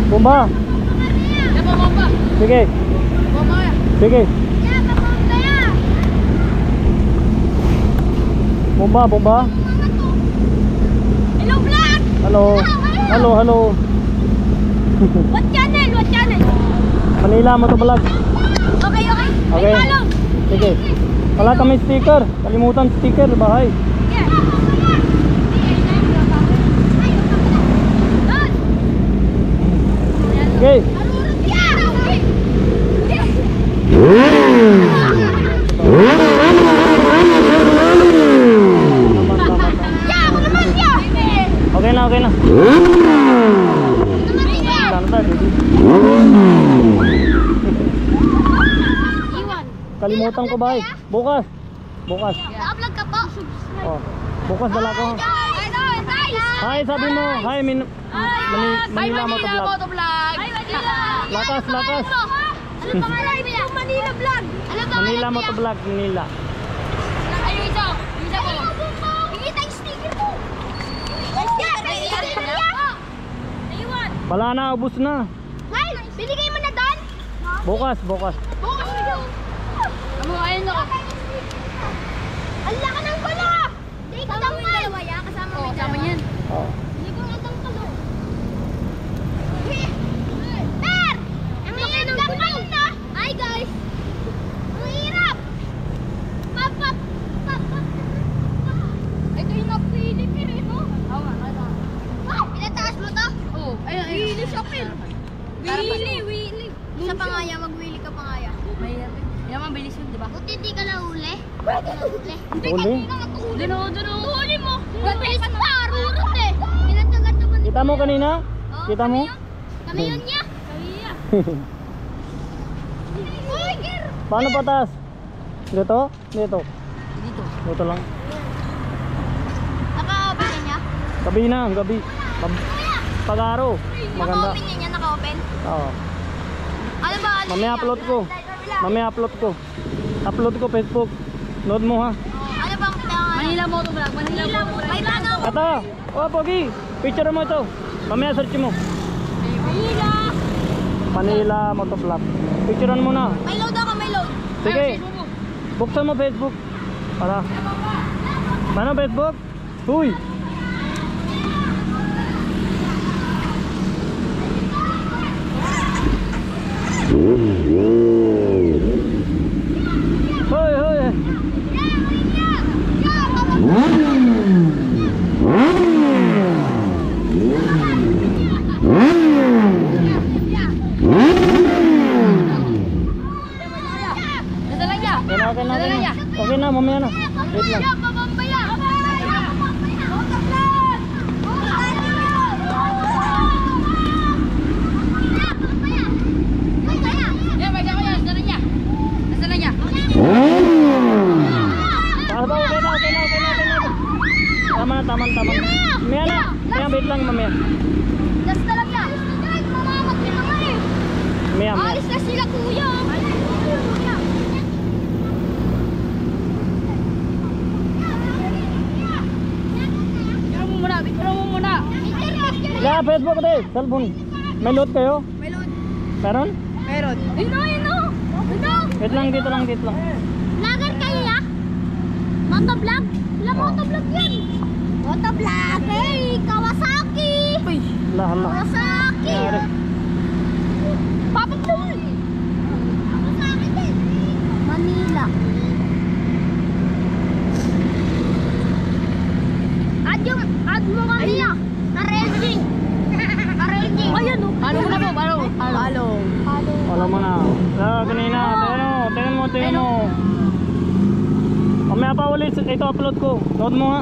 Bomba. Bomba. Sige. Bomba. Sige. Bomba, bomba. Hello vlog. Halo. Halo, halo. What channel? What channel? Manila Motovlog. Okay, okay. Okay. May follow. Sige. Wala kami sticker. Kalimutan sticker, bahay. Yeah. Okay. Okay na, okay na. Kalimutan ko ba eh. Bukas. Bukas. Na-upload ka po. Oh. Bukas dala ko. Hi, sabi mo. Hi, Manila Motovlog. Hi, Manila. Lakas, lakas. Ano pangalan niya? Manila Vlog. Ano pangalan Manila niya? Motovlog, Manila. Ayun isa. Isa ko. Hingi tayong sticker mo. Sticker niya. Naiwan. Wala na, ubos na. Ay, binigay mo na doon? Bukas, bukas. Bukas video. Amo, ayun ako. Ang laka ng kulo. Di ko tangkal. Dalawa yan, kasama mo yung dalawa. Yan. Oh. Di ko nga tangkal. Per! Ang laki ng kulo na. Hi guys. Ang hirap. Pap, pap, pap, pap. Ito yung napili, Per, eh, no? Oo nga, kaya. Ah, pinataas mo to? Oo. Ayun, ayun. Wili siya, Per. Wili, wili. Isa pa nga yan, mag-wili ka pa nga yan. Mahirap eh. Yan, mabilis yun, di ba? Buti hindi ka nahuli. Hindi Huli? ka nakahuli. Doon, huli mo. Mabilis pa, rurot eh. Pinatagat naman. Kita mo kanina? Kita mo? Kami yun niya. Kami niya. Uy, Gir! Paano patas? Dito? Dito. Dito. Dito lang. Naka-open na niya? Gabi na, gabi. Pag-araw. Maganda. Naka-open niya, naka-open? Oo. Ano ba? Mamaya upload ko. Mamaya upload ko. Upload ko Facebook. Load mo ha. Ano bang pinangalan? Manila Motovlog. Manila Motovlog. May paano? Ito. Oh, Pogi. Picture mo ito. Mamaya search mo. Manila. Manila Motovlog. Picturean mo na. May load ako, may load. Sige. Buksan mo Facebook. Para. Ano Facebook? Huy. Hoy, hoy. Nadala niya. Okay na, mamaya na. Wait lang. Tama na. Mamaya na. Kaya wait lang, mamaya. Last na lang yan. Mamamat din naman eh. Mamaya. Alis na sila, kuya. Bigyan mo muna. Yeah, Facebook din. Cellphone. May load kayo? May load. Meron? Meron. Ino. Wait lang, dito lang. Vlogger kayo ya? Motovlog? Wala motovlog yan. Motovlog. Hey, Kawasaki. Hala. Kawasaki. Nangyari. Papa Paul. Kawasaki din. Manila. Add mo kami ya. Na-racing. Ayan o. Halo mo na po. Halo. Wala mo na. Kanina. Tingnan mo. Mamaya pa ulit. Ito upload ko. Load mo ha.